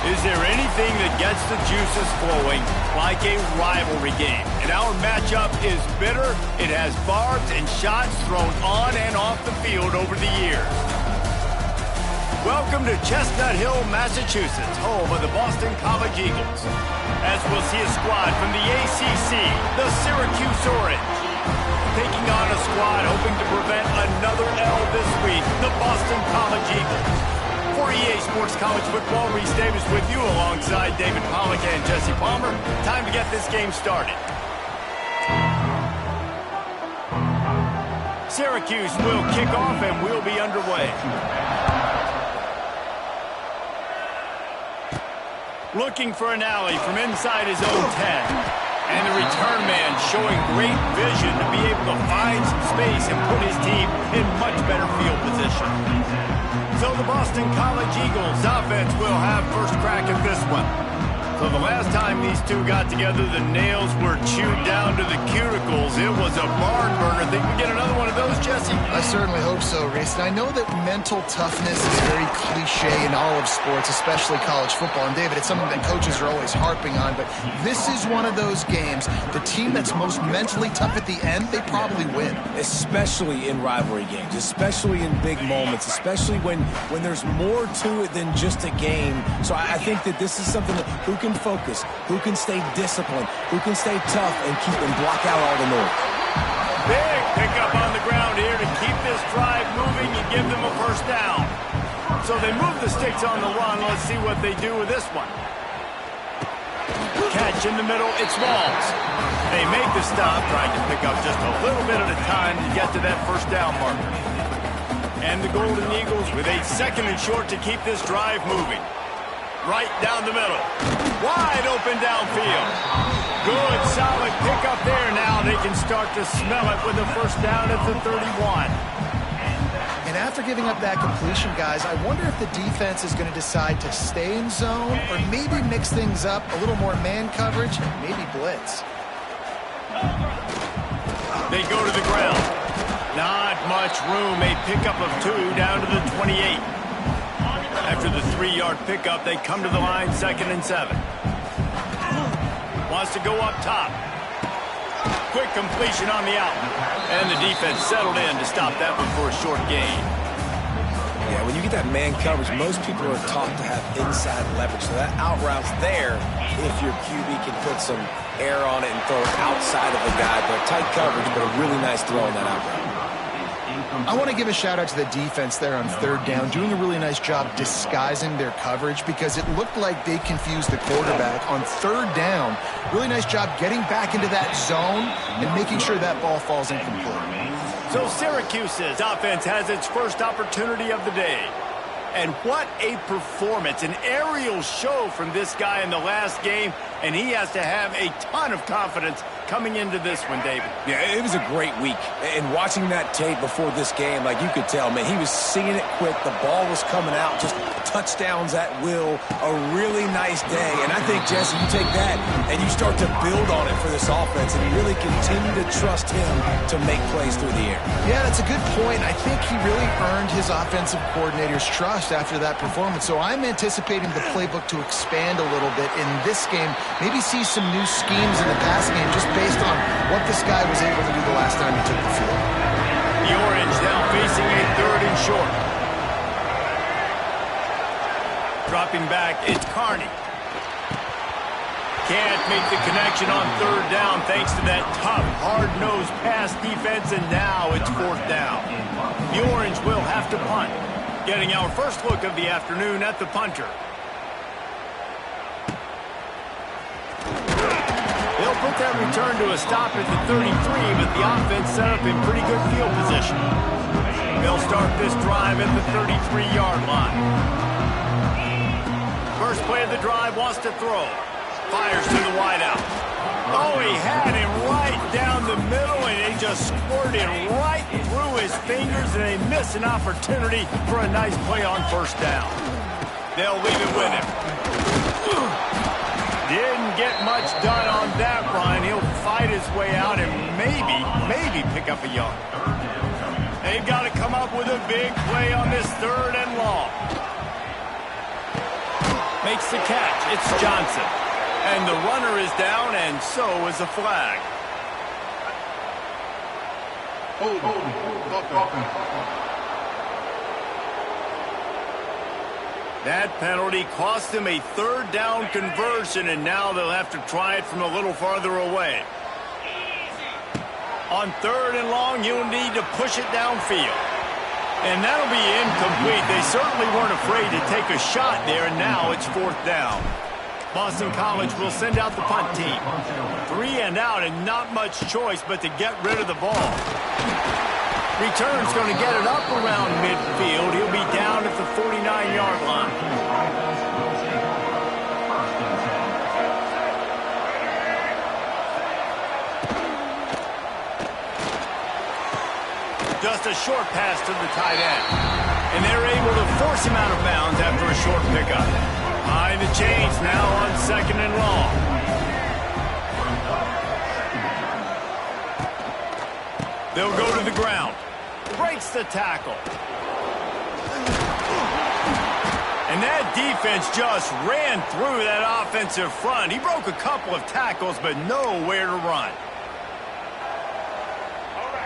Is there anything that gets the juices flowing like a rivalry game? And our matchup is bitter. It has barbs and shots thrown on and off the field over the years. Welcome to Chestnut Hill, Massachusetts, home of the Boston College Eagles. As we'll see a squad from the ACC, the Syracuse Orange. Taking on a squad hoping to prevent another L this week, the Boston College Eagles. For EA Sports College Football, Reese Davis with you alongside David Pollack and Jesse Palmer. Time to get this game started. Syracuse will kick off and we'll be underway. Looking for an alley from inside his own 10. And the return man showing great vision to be able to find some space and put his team in much better field position. So the Boston College Eagles offense will have first crack at this one. So the last time these two got together, the nails were chewed down to the cuticles. It was a barn burner. Think we get another one of those, Jesse? I certainly hope so, Reese. And I know that mental toughness is very cliche in all of sports, especially college football. And, David, it's something that coaches are always harping on. But this is one of those games, the team that's most mentally tough at the end, they probably win. Especially in rivalry games, especially in big moments, especially when there's more to it than just a game. So I think that this is something that who can focus, who can stay disciplined, who can stay tough and keep and block out all the noise. Big pickup on the ground here to keep this drive moving and give them a first down. So they move the sticks on the run. Let's see what they do with this one. Catch in the middle, it's Walls. They make the stop, trying to pick up just a little bit at a time to get to that first down marker. And the Golden Eagles with a second and short to keep this drive moving. Right down the middle. Wide open downfield. Good, solid pickup there. Now they can start to smell it with the first down at the 31. And after giving up that completion, guys, I wonder if the defense is going to decide to stay in zone or maybe mix things up, a little more man coverage, maybe blitz. They go to the ground. Not much room. A pickup of 2 down to the 28. After the 3-yard pickup, they come to the line, 2nd and 7. Wants to go up top. Quick completion on the out. And the defense settled in to stop that one for a short gain. Yeah, when you get that man coverage, most people are taught to have inside leverage. So that out route's there if your QB can put some air on it and throw it outside of the guy. But tight coverage, but a really nice throw on that out route. I want to give a shout-out to the defense there on 3rd down, doing a really nice job disguising their coverage because it looked like they confused the quarterback on 3rd down. Really nice job getting back into that zone and making sure that ball falls incomplete. So Syracuse's offense has its first opportunity of the day. And what a performance, an aerial show from this guy in the last game, and he has to have a ton of confidence coming into this one, David. Yeah, it was a great week. And watching that tape before this game, like you could tell, man, he was seeing it quick. The ball was coming out, just touchdowns at will. A really nice day. And I think, Jesse, you take that and you start to build on it for this offense and really continue to trust him to make plays through the air. Yeah, that's a good point. I think he really earned his offensive coordinator's trust after that performance. So I'm anticipating the playbook to expand a little bit in this game. Maybe see some new schemes in the pass game just based on what this guy was able to do the last time he took the field. The Orange now facing a 3rd and short. Dropping back, it's Carney. Can't make the connection on 3rd down thanks to that tough, hard-nosed pass defense, and now it's 4th down. The Orange will have to punt. Getting our first look of the afternoon at the punter. They'll put that return to a stop at the 33, but the offense set up in pretty good field position. They'll start this drive at the 33-yard line. First play of the drive, wants to throw. Fires to the wideout. Oh, he had him right down the middle, and he just squirted right through his fingers, and they miss an opportunity for a nice play on 1st down. They'll leave it with him. Didn't get much done on that run. He'll fight his way out and maybe pick up a yard. They've got to come up with a big play on this 3rd and long. Makes the catch. It's Johnson. And the runner is down, and so is a flag. That penalty cost them a third down conversion, and now they'll have to try it from a little farther away. On 3rd and long, you'll need to push it downfield. And that'll be incomplete. They certainly weren't afraid to take a shot there, and now it's 4th down. Boston College will send out the punt team. 3 and out, and not much choice but to get rid of the ball. Return's going to get it up around midfield. He'll be down at the 49-yard line. Just a short pass to the tight end. And they're able to force him out of bounds after a short pickup. Behind the chains now on 2nd and long. They'll go to the ground. Breaks the tackle. And that defense just ran through that offensive front. He broke a couple of tackles, but nowhere to run.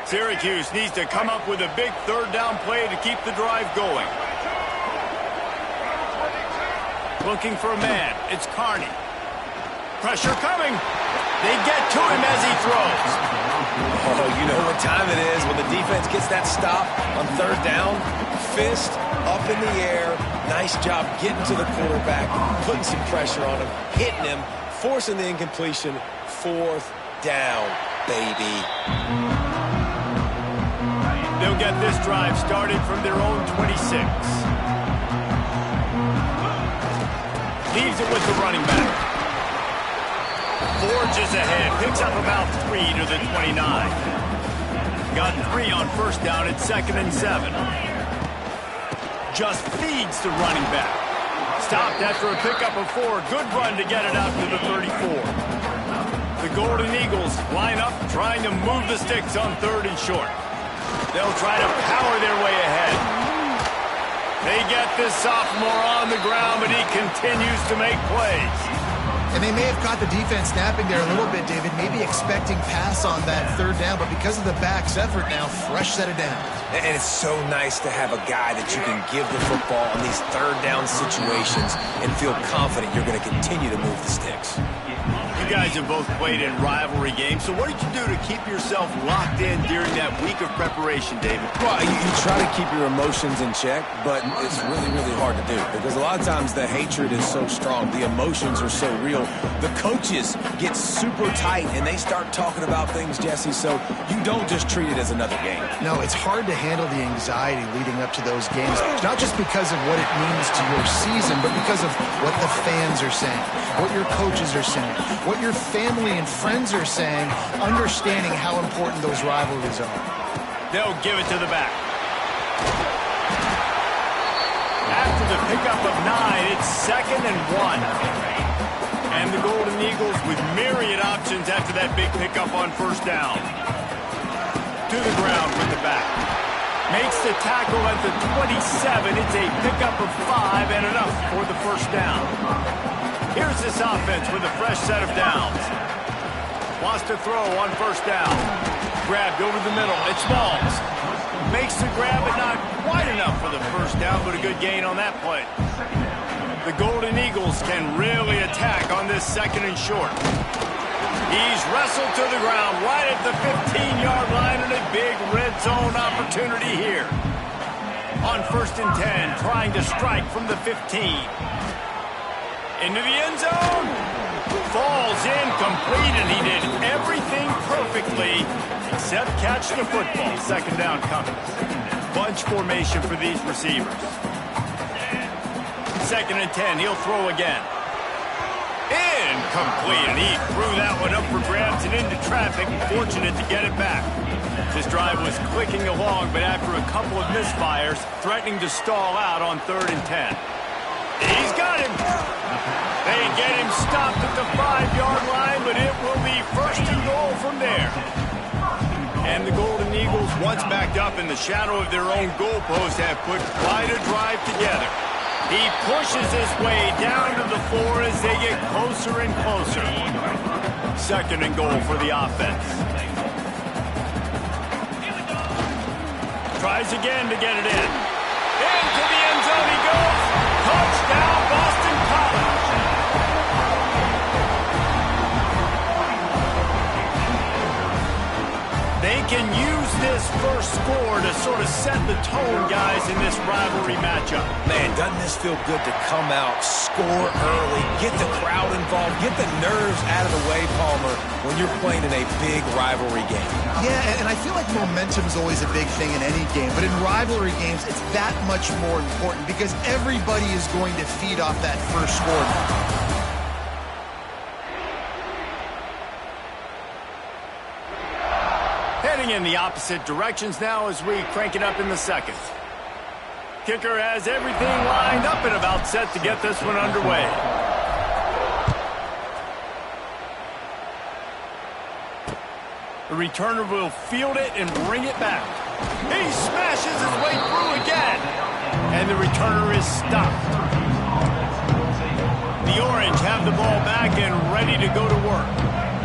Syracuse needs to come up with a big 3rd down play to keep the drive going. Looking for a man. It's Carney. Pressure coming. They get to him as he throws. Oh, you know what time it is when the defense gets that stop on 3rd down. Fist up in the air. Nice job getting to the quarterback, putting some pressure on him, hitting him, forcing the incompletion. 4th down, baby. They'll get this drive started from their own 26. Leaves it with the running back. Forges ahead. Picks up about 3 to the 29. Got 3 on 1st down at 2nd and 7. Just feeds the running back. Stopped after a pickup of 4. Good run to get it out to the 34. The Golden Eagles line up trying to move the sticks on 3rd and short. They'll try to power their way ahead. They get this sophomore on the ground, but he continues to make plays. And they may have caught the defense snapping there a little bit, David, maybe expecting pass on that 3rd down, but because of the back's effort now, fresh set of downs. And it's so nice to have a guy that you can give the football in these 3rd down situations and feel confident you're going to continue to move the sticks. You guys have both played in rivalry games, so what did you do to keep yourself locked in during that week of preparation, David? Well, you try to keep your emotions in check, but it's really, really hard to do because a lot of times the hatred is so strong. The emotions are so real. The coaches get super tight, and they start talking about things, Jesse, so you don't just treat it as another game. No, it's hard to handle the anxiety leading up to those games, not just because of what it means to your season, but because of what the fans are saying, what your coaches are saying, what your family and friends are saying, understanding how important those rivalries are. They'll give it to the back. After the pickup of 9, it's 2nd and 1. And the Golden Eagles with myriad options after that big pickup on 1st down. To the ground with the back. Makes the tackle at the 27. It's a pickup of 5 and enough for the 1st down. Here's this offense with a fresh set of downs. Wants to throw on 1st down. Grabbed over the middle. It's Smalls. Makes the grab, but not quite enough for the 1st down, but a good gain on that play. The Golden Eagles can really attack on this 2nd and short. He's wrestled to the ground right at the 15-yard line, and a big red zone opportunity here. On 1st and 10, trying to strike from the 15. Into the end zone. Falls incomplete, and he did everything perfectly except catch the football. 2nd down coming. Bunch formation for these receivers. 2nd and 10. He'll throw again. Incomplete, and he threw that one up for grabs and into traffic. Fortunate to get it back. This drive was clicking along, but after a couple of misfires, threatening to stall out on 3rd and 10. He's got him. They get him stopped at the 5-yard line, but it will be 1st and goal from there. And the Golden Eagles, once backed up in the shadow of their own goalpost, have put quite a drive together. He pushes his way down to the floor as they get closer and closer. Second and goal for the offense. Tries again to get it in. Into the end zone he goes. Touchdown, Boston College. They can use this first score to sort of set the tone, guys, in this rivalry matchup. Man, doesn't this feel good to come out, score early, get the crowd involved, get the nerves out of the way, Palmer, when you're playing in a big rivalry game. Yeah, and I feel like momentum is always a big thing in any game, but in rivalry games, it's that much more important because everybody is going to feed off that first score. Heading in the opposite directions now as we crank it up in the second. Kicker has everything lined up and about set to get this one underway. The returner will field it and bring it back. He smashes his way through again. And the returner is stopped. The Orange have the ball back and ready to go to work.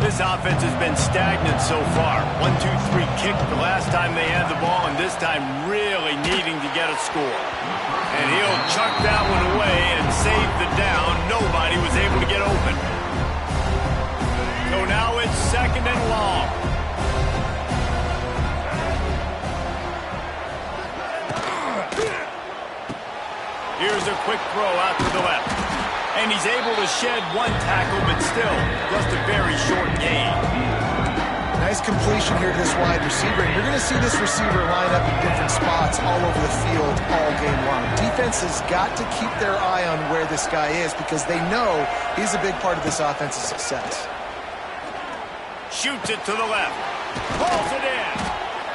This offense has been stagnant so far. 1-2-3 kick the last time they had the ball, and this time really needing to get a score. And he'll chuck that one away and save the down. Nobody was able to get open. So now it's second and long. Here's a quick throw out to the left. And he's able to shed one tackle, but still just a very short gain. Nice completion here to this wide receiver. And you're going to see this receiver line up in different spots all over the field all game long. Defense has got to keep their eye on where this guy is because they know he's a big part of this offense's success. Shoots it to the left. Pulls it in.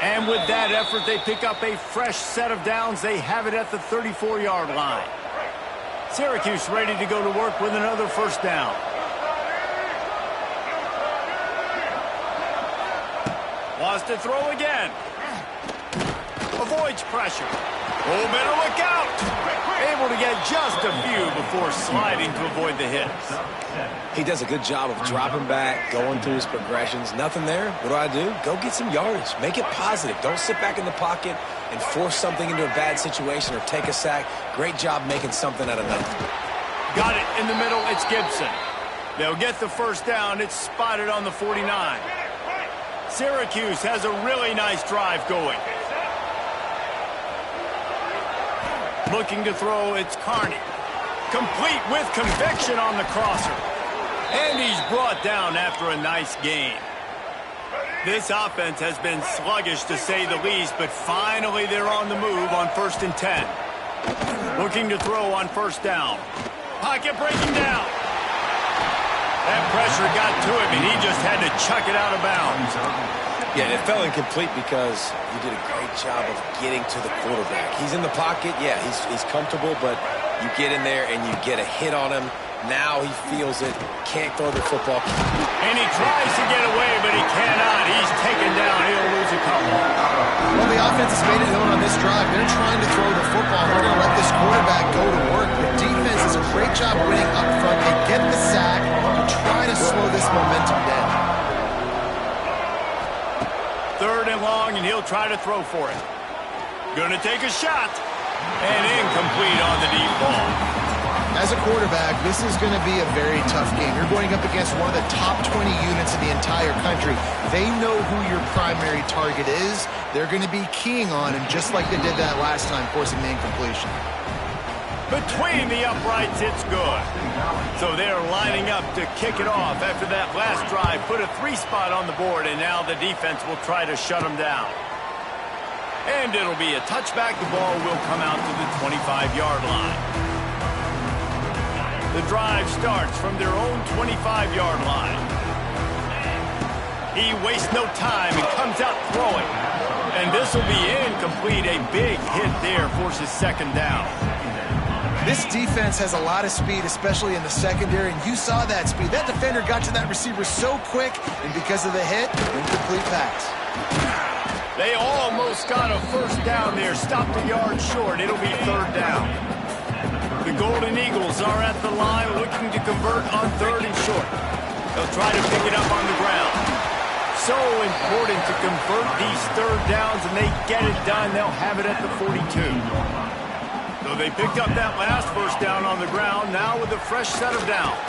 And with that effort, they pick up a fresh set of downs. They have it at the 34-yard line. Syracuse ready to go to work with another first down. Wants to throw again. Avoids pressure. Oh, better look out. Able to get just a few before sliding to avoid the hits. He does a good job of dropping back, going through his progressions. Nothing there. What do? Go get some yardage. Make it positive. Don't sit back in the pocket and force something into a bad situation or take a sack. Great job making something out of nothing. Got it in the middle. It's Gibson. They'll get the first down. It's spotted on the 49. Syracuse has a really nice drive going. Looking to throw, it's Carney. Complete with conviction on the crosser. And he's brought down after a nice gain. This offense has been sluggish to say the least, but finally they're on the move on 1st and 10. Looking to throw on first down. Pocket breaking down. That pressure got to him, and he just had to chuck it out of bounds. Yeah, it fell incomplete because you did a great job of getting to the quarterback. He's in the pocket. Yeah, he's comfortable, but you get in there and you get a hit on him. Now he feels it. Can't throw the football. And he tries to get away, but he cannot. He's taken down. He'll lose a couple. Well, the offense has made it known on this drive. They're trying to throw the football. They're going to let this quarterback go to work. The defense does a great job winning up front. They get the sack to try to slow this momentum down. 3rd and long, and he'll try to throw for it. Gonna take a shot. And incomplete on the deep ball. As a quarterback, this is going to be a very tough game. You're going up against one of the top 20 units in the entire country. They know who your primary target is. They're going to be keying on him just like they did that last time, forcing the incompletion. Between the uprights, it's good. So they're lining up to kick it off after that last drive. Put a 3-spot on the board, and now the defense will try to shut them down. And it'll be a touchback. The ball will come out to the 25-yard line. The drive starts from their own 25-yard line. He wastes no time and comes out throwing. And this will be incomplete. A big hit there forces second down. This defense has a lot of speed, especially in the secondary, and you saw that speed. That defender got to that receiver so quick, and because of the hit, incomplete pass. They almost got a first down there. Stopped a yard short. It'll be 3rd down. The Golden Eagles are at the line looking to convert on 3rd and short. They'll try to pick it up on the ground. So important to convert these 3rd downs, and they get it done. They'll have it at the 42. So they picked up that last 1st down on the ground, now with a fresh set of downs.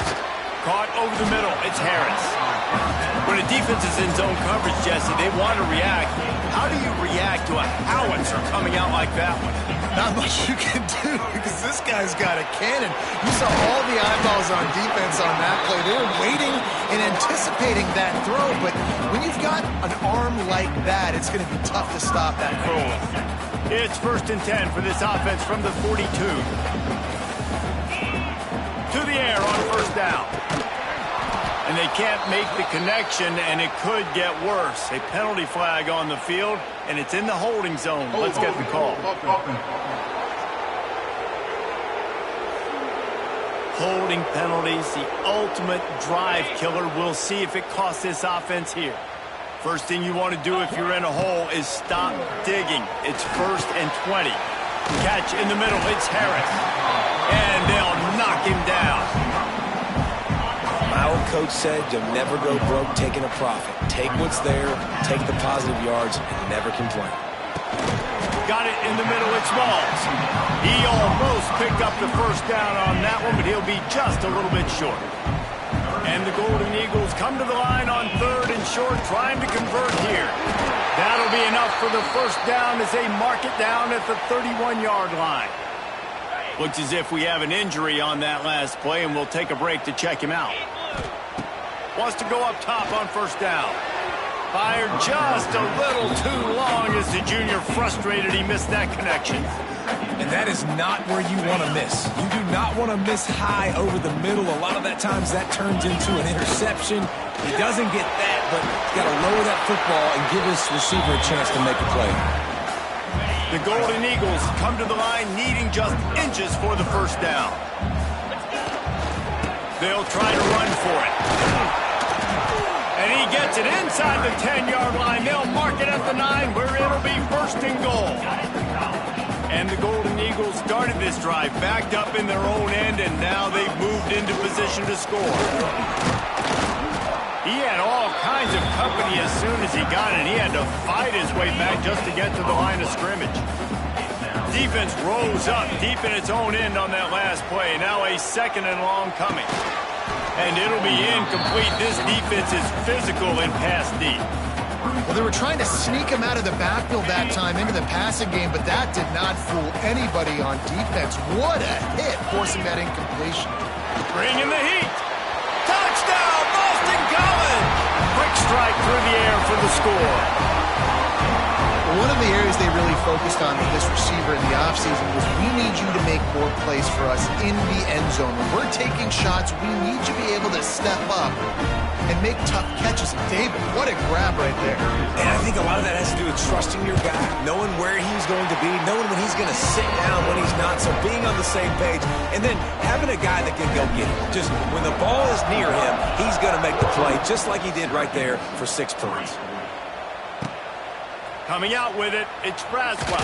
Caught over the middle. It's Harris. When a defense is in zone coverage, Jesse, they want to react. How do you react to a howitzer coming out like that one? Not much you can do because this guy's got a cannon. You saw all the eyeballs on defense on that play. They were waiting and anticipating that throw, but when you've got an arm like that, it's going to be tough to stop that throw. It's 1st and 10 for this offense from the 42. To the air on 1st down. And they can't make the connection, and it could get worse. A penalty flag on the field, and it's in the holding zone. Let's get the call. Holding penalties, the ultimate drive killer. We'll see if it costs this offense here. First thing you want to do if you're in a hole is stop digging. It's 1st and 20. Catch in the middle. It's Harris. And they'll knock him down. My old coach said you'll never go broke taking a profit. Take what's there, take the positive yards, and never complain. Got it in the middle. It's Smalls. He almost picked up the 1st down on that one, but he'll be just a little bit short. And the Golden Eagles come to the line on 3rd and short, trying to convert here. That'll be enough for the 1st down as they mark it down at the 31-yard line. Looks as if we have an injury on that last play, and we'll take a break to check him out. Wants to go up top on 1st down. Fired just a little too long as the junior frustrated he missed that connection. And that is not where you want to miss. You do not want to miss high over the middle. A lot of that times that turns into an interception. He doesn't get that, but he's got to lower that football and give his receiver a chance to make a play. The Golden Eagles come to the line needing just inches for the 1st down. They'll try to run for it. And he gets it inside the 10-yard line. They'll mark it at the 9 where it'll be 1st and goal. And the Golden Eagles started this drive backed up in their own end, and now they've moved into position to score. He had all kinds of company as soon as he got it. He had to fight his way back just to get to the line of scrimmage. Defense rose up deep in its own end on that last play. Now a 2nd and long coming. And it'll be incomplete. This defense is physical and pass deep. Well, they were trying to sneak him out of the backfield that time into the passing game, but that did not fool anybody on defense. What a hit, forcing that incompletion. Bringing the heat. Touchdown, Boston College! Quick strike through the air for the score. One of the areas they really focused on with this receiver in the offseason was we need you to make more plays for us in the end zone. When we're taking shots, we need you to be able to step up and make tough catches. David, what a grab right there. And I think a lot of that has to do with trusting your guy, knowing where he's going to be, knowing when he's going to sit down, when he's not, so being on the same page, and then having a guy that can go get it. Just when the ball is near him, he's going to make the play, just like he did right there for 6 points. Coming out with it, it's Braswell.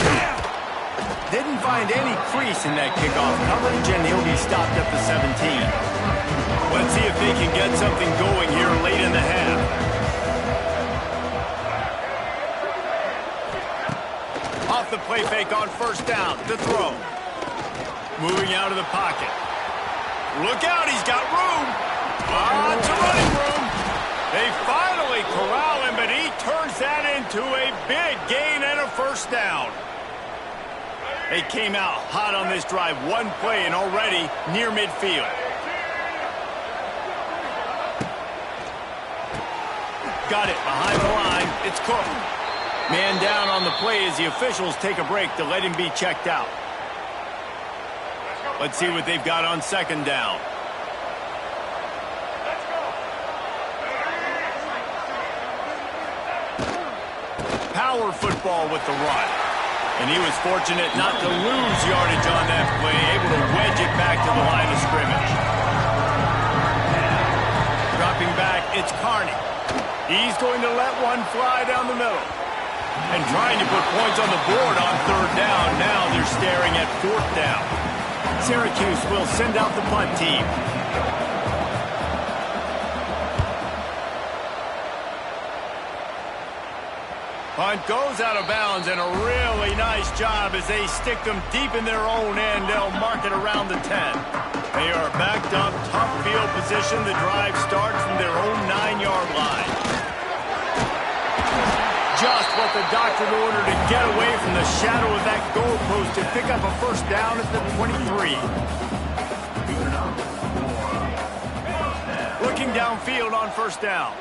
Didn't find any crease in that kickoff coverage, and he'll be stopped at the 17. Let's see if they can get something going here late in the half. Off the play fake on 1st down, the throw. Moving out of the pocket. Look out, he's got room. It's a running room. They finally corral him, but he turns that into a big gain and a 1st down. They came out hot on this drive. One play and already near midfield. Got it behind the line. It's Cook. Man down on the play as the officials take a break to let him be checked out. Let's see what they've got on 2nd down. Power football with the run. And he was fortunate not to lose yardage on that play, able to wedge it back to the line of scrimmage. Dropping back, it's Carney. He's going to let one fly down the middle. And trying to put points on the board on 3rd down. Now they're staring at 4th down. Syracuse will send out the punt team. Punt goes out of bounds, and a really nice job as they stick them deep in their own end. They'll mark it around the 10. They are backed up, tough field position. The drive starts from their own 9-yard line. Just what the doctor ordered to get away from the shadow of that goalpost and pick up a first down at the 23. Looking downfield on first down.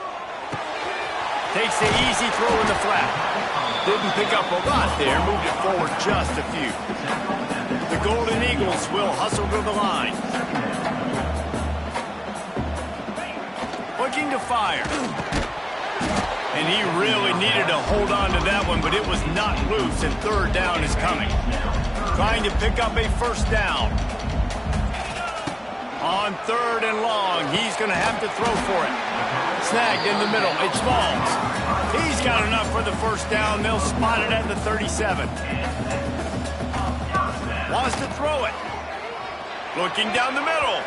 Takes the easy throw in the flat. Didn't pick up a lot there, moved it forward just a few. The Golden Eagles will hustle to the line. Looking to fire. And he really needed to hold on to that one, but it was not loose, and third down is coming. Trying to pick up a first down. On third and long, he's going to have to throw for it. Snagged in the middle. It's Smalls. He's got enough for the first down. They'll spot it at the 37. Wants to throw it. Looking down the middle.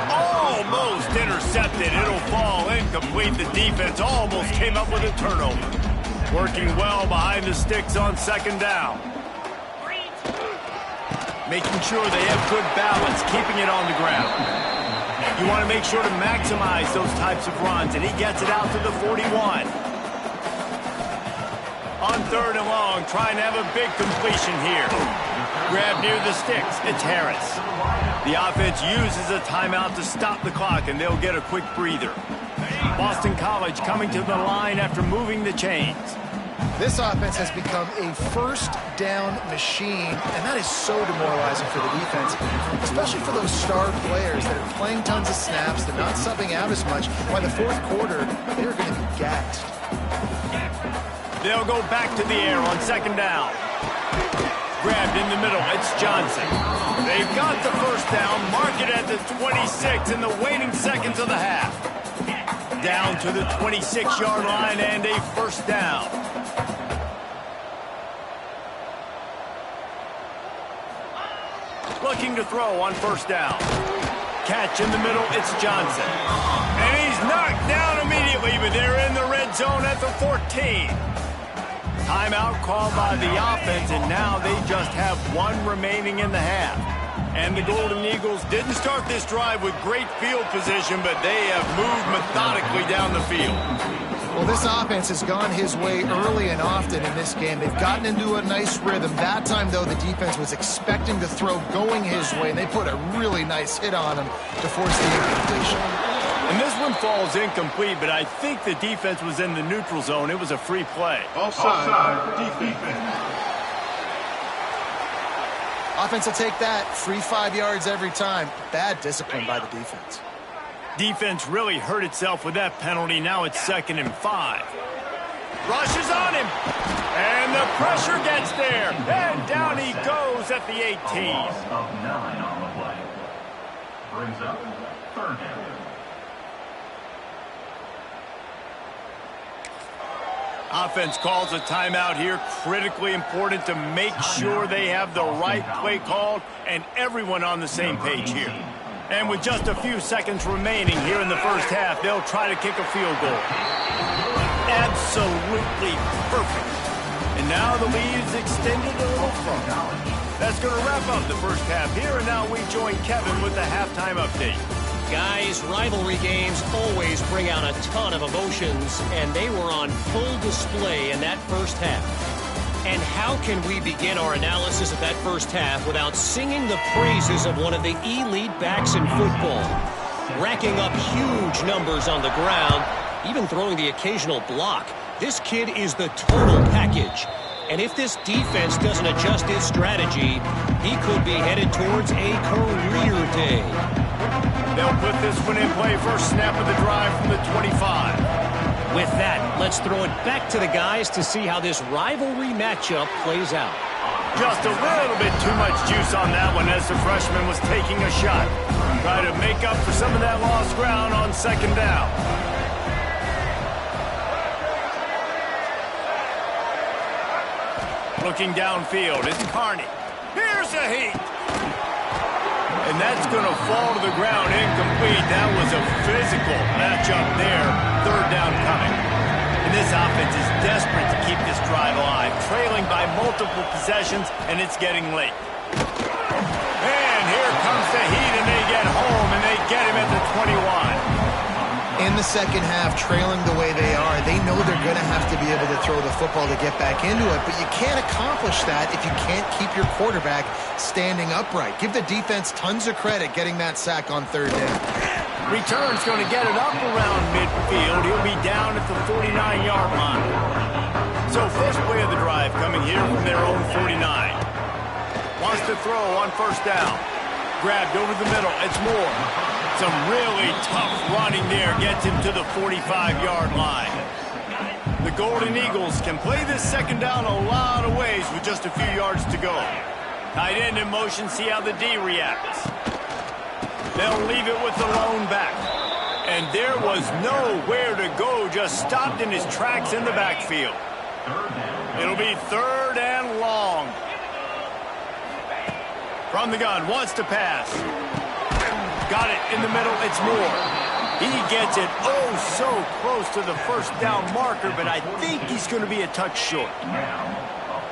Almost intercepted. It'll fall incomplete. The defense almost came up with a turnover. Working well behind the sticks on second down. Making sure they have good balance, keeping it on the ground. You want to make sure to maximize those types of runs, and he gets it out to the 41. On third and long, trying to have a big completion here. Grab near the sticks. It's Harris. The offense uses a timeout to stop the clock, and they'll get a quick breather. Boston College coming to the line after moving the chains. This offense has become a first down machine, and that is so demoralizing for the defense, especially for those star players that are playing tons of snaps. They're not subbing out as much. By the fourth quarter, they're going to be gassed. They'll go back to the air on second down. Grabbed in the middle. It's Johnson. They've got the first down. Mark it at the 26 in the waning seconds of the half. Down to the 26-yard line and a first down. Looking to throw on first down. Catch in the middle, it's Johnson. And he's knocked down immediately, but they're in the red zone at the 14. Timeout called by the offense, and now they just have one remaining in the half. And the Golden Eagles didn't start this drive with great field position, but they have moved methodically down the field. Well, this offense has gone his way early and often in this game. They've gotten into a nice rhythm. That time, though, the defense was expecting the throw going his way, and they put a really nice hit on him to force the incompletion. And this one falls incomplete, but I think the defense was in the neutral zone. It was a free play. Offside, defense. Offense will take that. Free 5 yards every time. Bad discipline by the defense. Defense really hurt itself with that penalty. Now it's 2nd and 5. Rushes on him. And the pressure gets there. And down he goes at the 18. Of 9 on the play. Brings up third down. Offense calls a timeout here. Critically important to make sure they have the right play called and everyone on the same page here. And with just a few seconds remaining here in the first half, they'll try to kick a field goal. Absolutely perfect. And now the lead is extended a little further. That's going to wrap up the first half here, and now we join Kevin with the halftime update. Guys, rivalry games always bring out a ton of emotions, and they were on full display in that first half. And how can we begin our analysis of that first half without singing the praises of one of the elite backs in football? Racking up huge numbers on the ground, even throwing the occasional block. This kid is the total package. And if this defense doesn't adjust its strategy, he could be headed towards a career day. They'll put this one in play first snap of the drive from the 25. With that, let's throw it back to the guys to see how this rivalry matchup plays out. Just a little bit too much juice on that one as the freshman was taking a shot. Try to make up for some of that lost ground on second down. Looking downfield, it's Carney. Here's a heat. And that's going to fall to the ground incomplete. That was a physical matchup there. Third down coming. And this offense is desperate to keep this drive alive, trailing by multiple possessions, and it's getting late. And here comes the heat, and they get home, and they get him at the 21. In the second half, trailing the way they are, they know they're going to have to be able to throw the football to get back into it, but you can't accomplish that if you can't keep your quarterback standing upright. Give the defense tons of credit getting that sack on third down. Return's going to get it up around midfield. He'll be down at the 49-yard line. So first play of the drive coming here from their own 49. Wants to throw on first down. Grabbed over the middle. It's Moore. Some really tough running there gets him to the 45-yard line. The Golden Eagles can play this second down a lot of ways with just a few yards to go. Tight end in motion, see how the D reacts. They'll leave it with the lone back. And there was nowhere to go, just stopped in his tracks in the backfield. It'll be third and long. From the gun, wants to pass. Got it in the middle, it's Moore. He gets it so close to the first down marker, but I think he's going to be a touch short.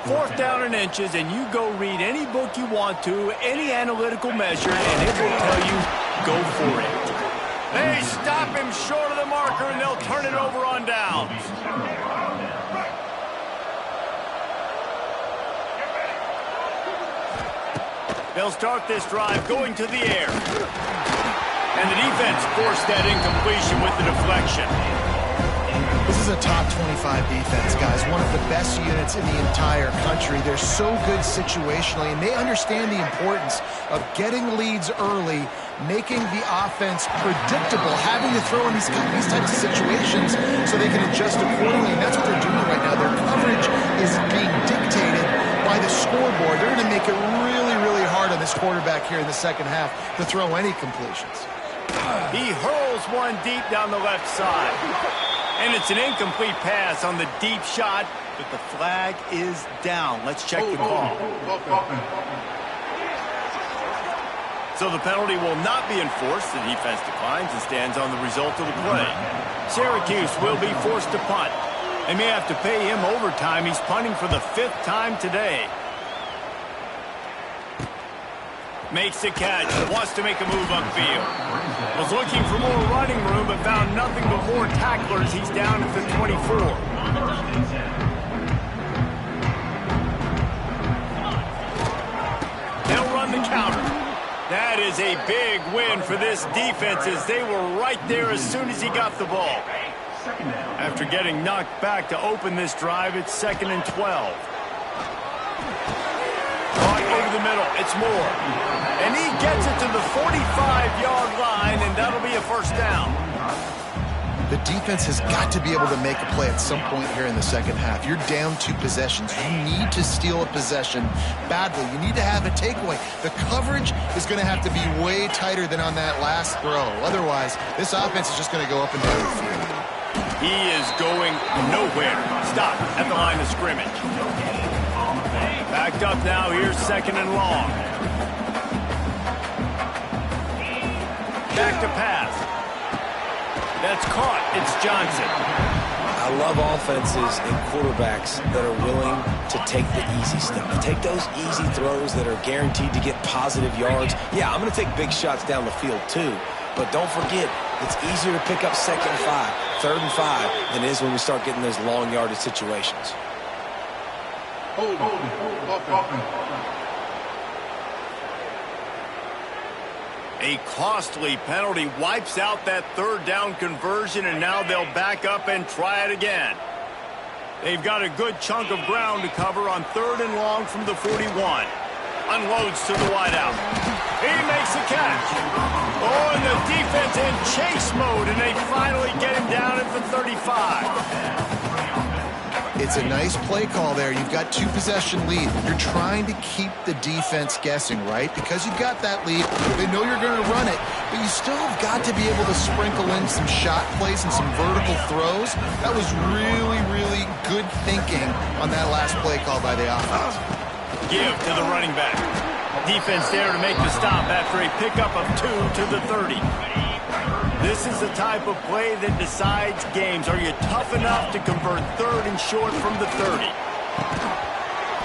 Fourth down in inches, and you go read any book you want to, any analytical measure, and it will tell you, go for it. They stop him short of the marker, and they'll turn it over on downs. They'll start this drive going to the air. And the defense forced that incompletion with the deflection. This is a top 25 defense, guys. One of the best units in the entire country. They're so good situationally, and they understand the importance of getting leads early, making the offense predictable, having to throw in these types of situations so they can adjust accordingly. And that's what they're doing right now. Their coverage is being dictated by the scoreboard. They're going to make it really, really hard on this quarterback here in the second half to throw any completions. He hurls one deep down the left side. And it's an incomplete pass on the deep shot, but the flag is down. Let's check the call. So the penalty will not be enforced. The defense declines and stands on the result of the play. Syracuse will be forced to punt. They may have to pay him overtime. He's punting for the 5th time today. Makes the catch. Wants to make a move upfield. Was looking for more running room, but found nothing but more tacklers. He's down at the 24. They'll run the counter. That is a big win for this defense as they were right there as soon as he got the ball. After getting knocked back to open this drive, it's 2nd and 12. Caught over the middle, it's Moore. And he gets it to the 45-yard line, and that'll be a first down. The defense has got to be able to make a play at some point here in the second half. You're down 2 possessions. You need to steal a possession badly. You need to have a takeaway. The coverage is going to have to be way tighter than on that last throw. Otherwise, this offense is just going to go up and down the field. He is going nowhere. Stop at the line of scrimmage. Backed up now. Here's 2nd and long. Back to pass. That's caught. It's Johnson. I love offenses and quarterbacks that are willing to take the easy stuff. Take those easy throws that are guaranteed to get positive yards. Yeah, I'm going to take big shots down the field too. But don't forget, it's easier to pick up 2nd and 5, 3rd and 5 than it is when we start getting those long yardage situations. A costly penalty wipes out that 3rd down conversion, and now they'll back up and try it again. They've got a good chunk of ground to cover on 3rd and long from the 41. Unloads to the wideout. He makes the catch. Oh, and the defense in chase mode, and they finally get him down at the 35. It's a nice play call there. You've got 2 possession lead. You're trying to keep the defense guessing, right? Because you've got that lead. They know you're going to run it, but you still have got to be able to sprinkle in some shot plays and some vertical throws. That was really, really good thinking on that last play call by the offense. Give to the running back. Defense there to make the stop after a pickup of 2 to the 30. This is the type of play that decides games. Are you tough enough to convert 3rd and short from the 30?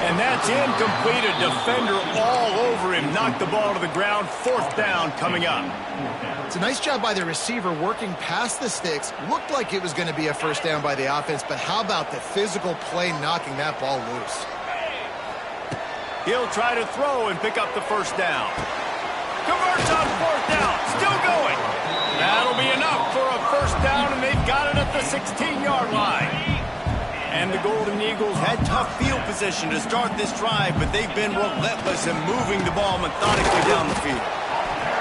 And that's incomplete. A defender all over him. Knocked the ball to the ground. 4th down coming up. It's a nice job by the receiver working past the sticks. Looked like it was going to be a first down by the offense, but how about the physical play knocking that ball loose? He'll try to throw and pick up the first down. Converts on 4th down. Still going. That'll be enough for a first down, and they've got it at the 16-yard line. And the Golden Eagles had tough field position to start this drive, but they've been relentless in moving the ball methodically down the field.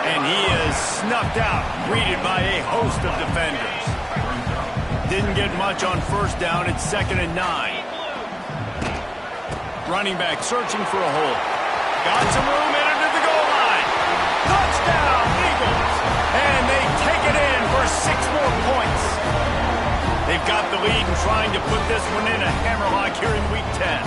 And he is snuffed out, greeted by a host of defenders. Didn't get much on first down. It's 2nd and 9. Running back searching for a hole. Got some room in into the goal line. Touchdown, Eagles. And they take it in for 6 more points. They've got the lead and trying to put this one in a hammerlock here in Week 10.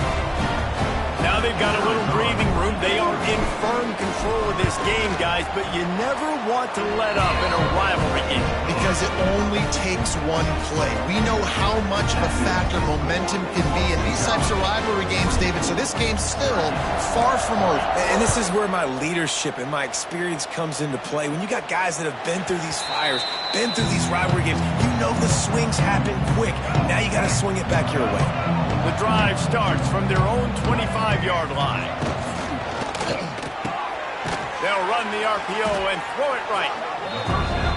Now they've got a little breathing room. They are in firm control of this game, guys, but you never want to let up in a rivalry game. Because it only takes one play. We know how much of a factor momentum can be in these types of rivalry games, David, so this game's still far from over. And this is where my leadership and my experience comes into play. When you got guys that have been through these fires, been through these rivalry games, you know the swings happen quick. Now you got to swing it back your way. The drive starts from their own 25-yard line. They'll run the RPO and throw it right.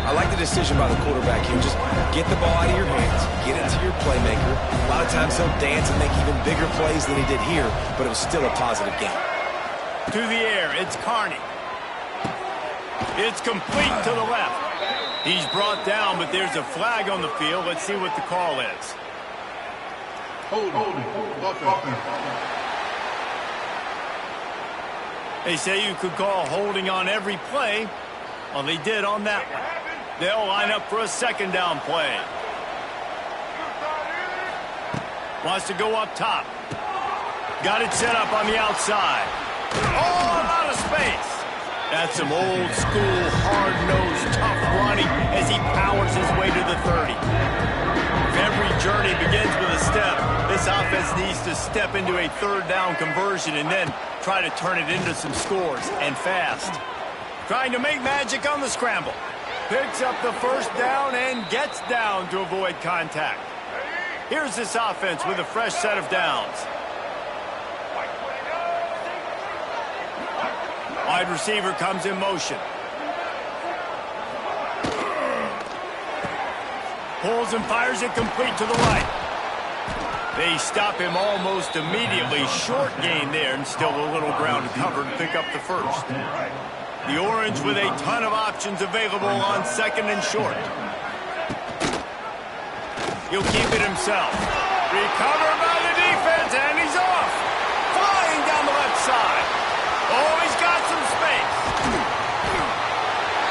I like the decision by the quarterback here. Just get the ball out of your hands, get it to your playmaker. A lot of times he'll dance and make even bigger plays than he did here, but it was still a positive game. To the air, it's Carney. It's complete to the left. He's brought down, but there's a flag on the field. Let's see what the call is. They say you could call holding on every play. Well, they did on that one. They'll line up for a 2nd down play. Wants to go up top. Got it set up on the outside. Oh, a lot of space. That's some old school, hard-nosed, tough running as he powers his way to the 30. If every journey begins with a step, this offense needs to step into a 3rd down conversion and then try to turn it into some scores, and fast. Trying to make magic on the scramble. Picks up the first down and gets down to avoid contact. Here's this offense with a fresh set of downs. Wide receiver comes in motion. Pulls and fires it complete to the right. They stop him almost immediately. Short gain there and still a little ground covered to pick up the first. The Orange with a ton of options available on 2nd and short. He'll keep it himself. Recovered by the defense, and he's off. Flying down the left side. Oh, he's got some space.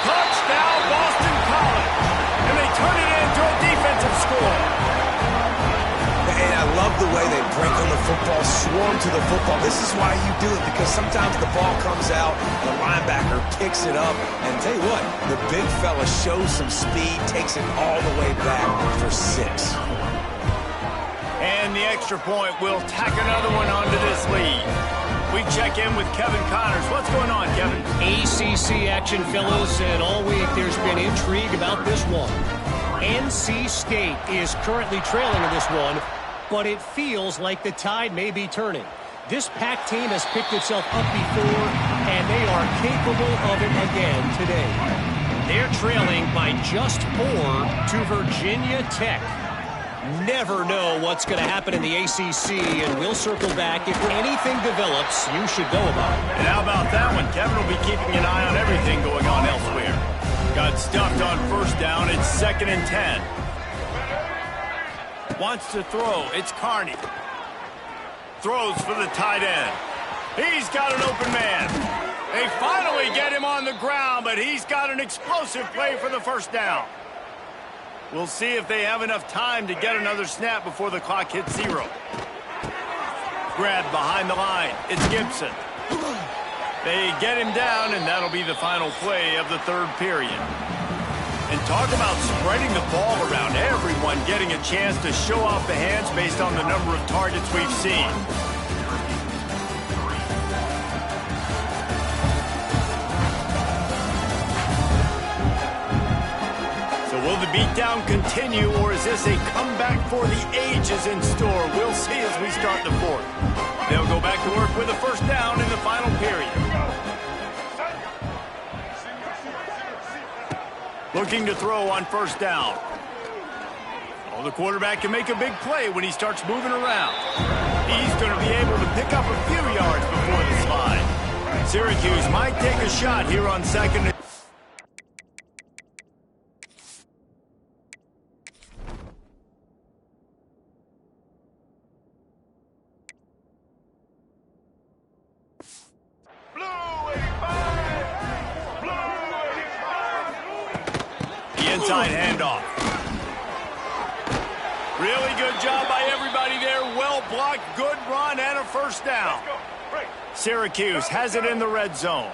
Touchdown, Boston College. And they turn it into a defensive score. And I love the way they break on the football, swarm to the football. This is why you do it, because sometimes the ball comes out, the linebacker picks it up, and tell you what, the big fella shows some speed, takes it all the way back for 6. And the extra point will tack another one onto this lead. We check in with Kevin Connors. What's going on, Kevin? ACC action, fellas, and all week there's been intrigue about this one. NC State is currently trailing in this one, but it feels like the tide may be turning. This Pac team has picked itself up before, and they are capable of it again today. They're trailing by just 4 to Virginia Tech. Never know what's going to happen in the ACC, and we'll circle back. If anything develops, you should know about it. And how about that one? Kevin will be keeping an eye on everything going on elsewhere. Got stuffed on first down. It's 2nd and 10. Wants to throw. It's Carney. Throws for the tight end. He's got an open man. They finally get him on the ground, but he's got an explosive play for the first down. We'll see if they have enough time to get another snap before the clock hits 0. Grabbed behind the line. It's Gibson. They get him down, and that'll be the final play of the third period. And talk about spreading the ball around. Everyone getting a chance to show off the hands based on the number of targets we've seen. So will the beatdown continue, or is this a comeback for the ages in store? We'll see as we start the fourth. They'll go back to work with a first down in the final period. Looking to throw on first down. Oh, the quarterback can make a big play when he starts moving around. He's going to be able to pick up a few yards before the slide. Syracuse might take a shot here on second. Inside handoff. Really good job by everybody there. Well blocked, good run, and a first down. Syracuse has it in the red zone.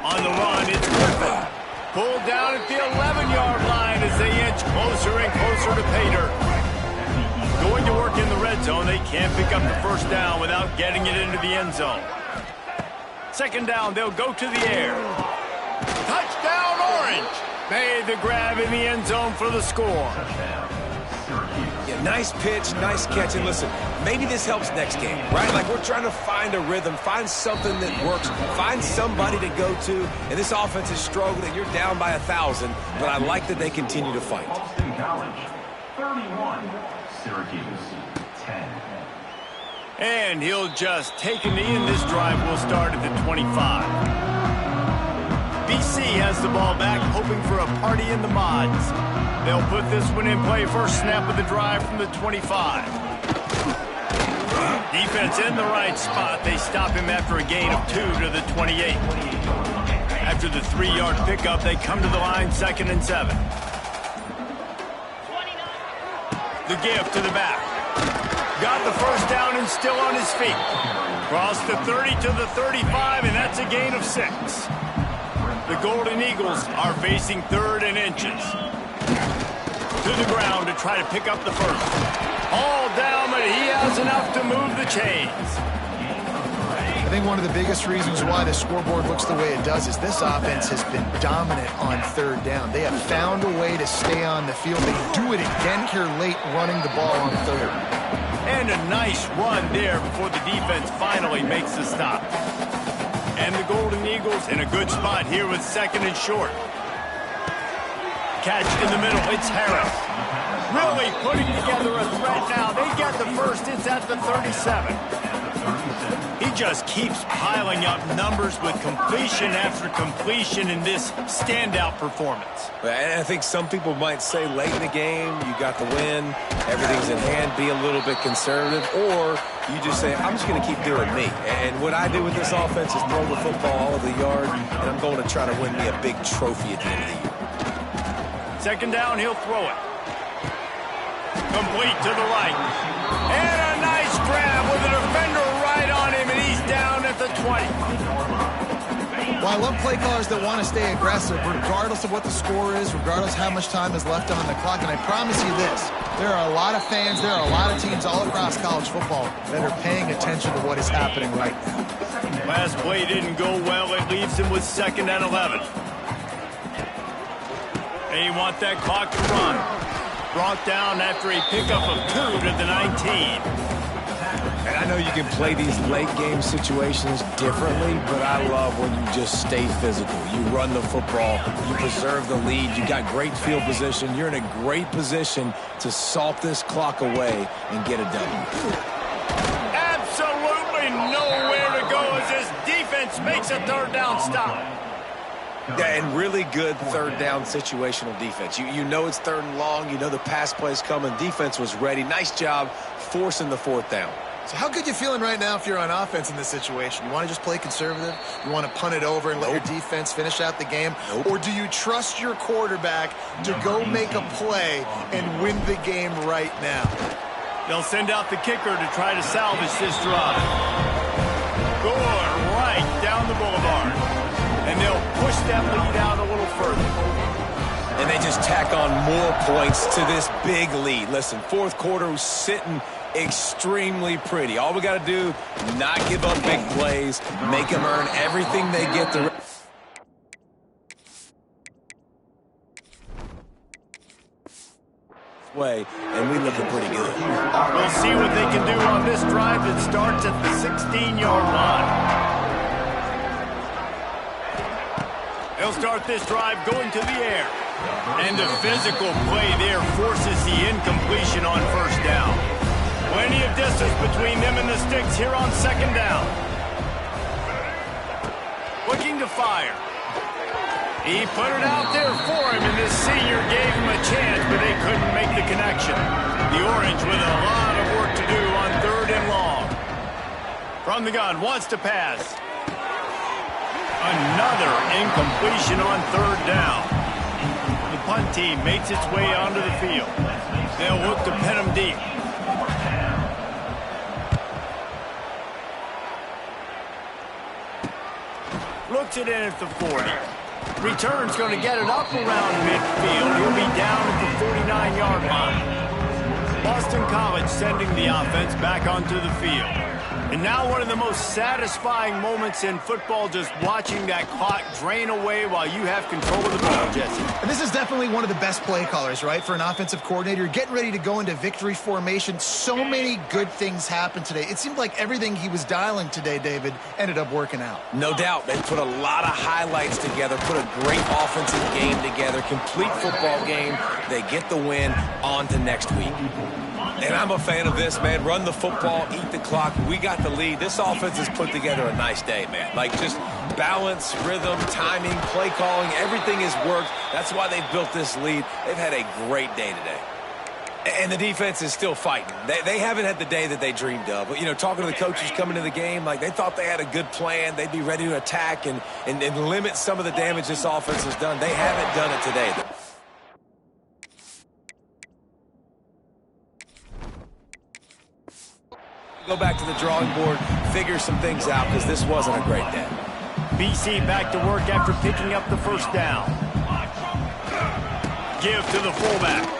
On the run, it's Griffin. Pulled down at the 11-yard line as they inch closer and closer to pay dirt. Going to work in the red zone, they can't pick up the first down without getting it into the end zone. Second down, they'll go to the air. Touchdown, Orange! Made the grab in the end zone for the score. Yeah, nice pitch, nice catch. And listen, maybe this helps next game, right? Like we're trying to find a rhythm, find something that works, find somebody to go to. And this offense is struggling. You're down by 1,000, but I like that they continue to fight. Boston College, 31. Syracuse, 10. And he'll just take a knee, and this drive will start at the 25. BC has the ball back, hoping for a party in the mods. They'll put this one in play first snap of the drive from the 25. Defense in the right spot. They stop him after a gain of 2 to the 28. After the 3-yard pickup, they come to the line, 2nd and 7. The give to the back. Got the first down and still on his feet. Cross the 30 to the 35, and that's a gain of 6. The Golden Eagles are facing 3rd and inches. To the ground to try to pick up the first. All down, but he has enough to move the chains. I think one of the biggest reasons why the scoreboard looks the way it does is this offense has been dominant on 3rd down. They have found a way to stay on the field. They do it again here late, running the ball on 3rd. And a nice run there before the defense finally makes the stop. And the Golden Eagles in a good spot here with 2nd and short. Catch in the middle, it's Harris. Really putting together a threat now. They get the first, it's at the 37. He just keeps piling up numbers with completion after completion in this standout performance. And I think some people might say late in the game, you got the win, everything's in hand, be a little bit conservative, or you just say, I'm just going to keep doing me. And what I do with this offense is throw the football all over the yard, and I'm going to try to win me a big trophy at the end of the year. 2nd down, he'll throw it. Complete to the right. And a nice grab with a defender right on him, and he's down at the 20. Well, I love play callers that want to stay aggressive, regardless of what the score is, regardless how much time is left on the clock. And I promise you this, there are a lot of fans, there are a lot of teams all across college football that are paying attention to what is happening right now. Last play didn't go well. It leaves him with 2nd and 11. They want that clock to run. Brought down after a pickup of 2 to the 19. And I know you can play these late game situations differently, but I love when you just stay physical. You run the football, you preserve the lead, you got great field position, you're in a great position to salt this clock away and get a W. Absolutely nowhere to go as this defense makes a 3rd down stop. Yeah, and really good 3rd down situational defense. You know it's 3rd and long. You know the pass play's coming. Defense was ready. Nice job forcing the 4th down. So how good you feeling right now if you're on offense in this situation? You want to just play conservative? You want to punt it over and let your defense finish out the game? Or do you trust your quarterback to go make a play and win the game right now? They'll send out the kicker to try to salvage this drive. Going right down the boulevard. And they'll push that lead out a little further. And they just tack on more points to this big lead. Listen, fourth quarter was sitting extremely pretty. All we got to do, not give up big plays, make them earn everything they get the way, and we looking pretty good. We'll see what they can do on this drive that starts at the 16-yard line. They'll start this drive going to the air. And the physical play there forces the incompletion on first down. Plenty of distance between them and the sticks here on second down. Looking to fire. He put it out there for him, and this senior gave him a chance, but they couldn't make the connection. The Orange with a lot of work to do on third and long. From the gun, wants to pass. Another incompletion on third down. The punt team makes its way onto the field. They'll look to pin him deep. Looks it in at the 40. Return's going to get it up around midfield. He'll be down at the 49-yard line. Boston College sending the offense back onto the field. And now one of the most satisfying moments in football, just watching that clock drain away while you have control of the ball, Jesse. And this is definitely one of the best play callers, right, for an offensive coordinator. Getting ready to go into victory formation. So many good things happened today. It seemed like everything he was dialing today, David, ended up working out. No doubt. They put a lot of highlights together, put a great offensive game together, complete football game. They get the win. On to next week. And I'm a fan of this, man. Run the football, eat the clock. We got the lead. This offense has put together a nice day, man. Like, just balance, rhythm, timing, play calling, everything has worked. That's why they've built this lead. They've had a great day today. And the defense is still fighting. They haven't had the day that they dreamed of. You know, talking to the coaches coming to the game, like, they thought they had a good plan. They'd be ready to attack and limit some of the damage this offense has done. They haven't done it today, though. Go back to the drawing board, figure some things out, because this wasn't a great day. BC back to work after picking up the first down. Give to the fullback.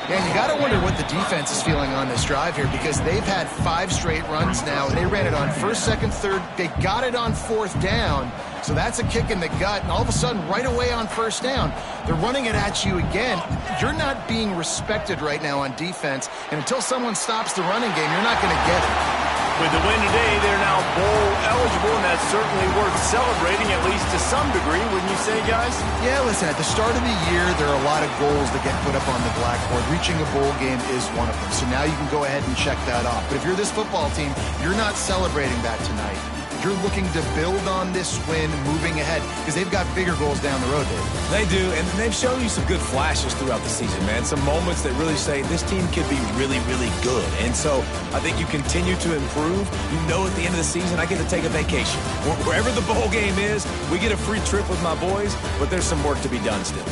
Yeah, you got to wonder what the defense is feeling on this drive here, because they've had 5 straight runs now. They ran it on first, second, third. They got it on fourth down, so that's a kick in the gut. And all of a sudden, right away on first down, they're running it at you again. You're not being respected right now on defense, and until someone stops the running game, you're not going to get it. With the win today, they're now bowl eligible, and that's certainly worth celebrating, at least to some degree, wouldn't you say, guys? Yeah, listen, at the start of the year, there are a lot of goals that get put up on the blackboard. Reaching a bowl game is one of them. So now you can go ahead and check that off. But if you're this football team, you're not celebrating that tonight. You're looking to build on this win moving ahead, because they've got bigger goals down the road, Dave. They do, and they've shown you some good flashes throughout the season, man. Some moments that really say this team could be really, really good. And so I think you continue to improve. You know at the end of the season, I get to take a vacation. Wherever the bowl game is, we get a free trip with my boys, but there's some work to be done still.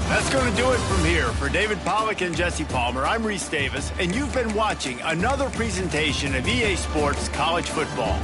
That's going to do it from here. For David Pollack and Jesse Palmer, I'm Reese Davis, and you've been watching another presentation of EA Sports College Football.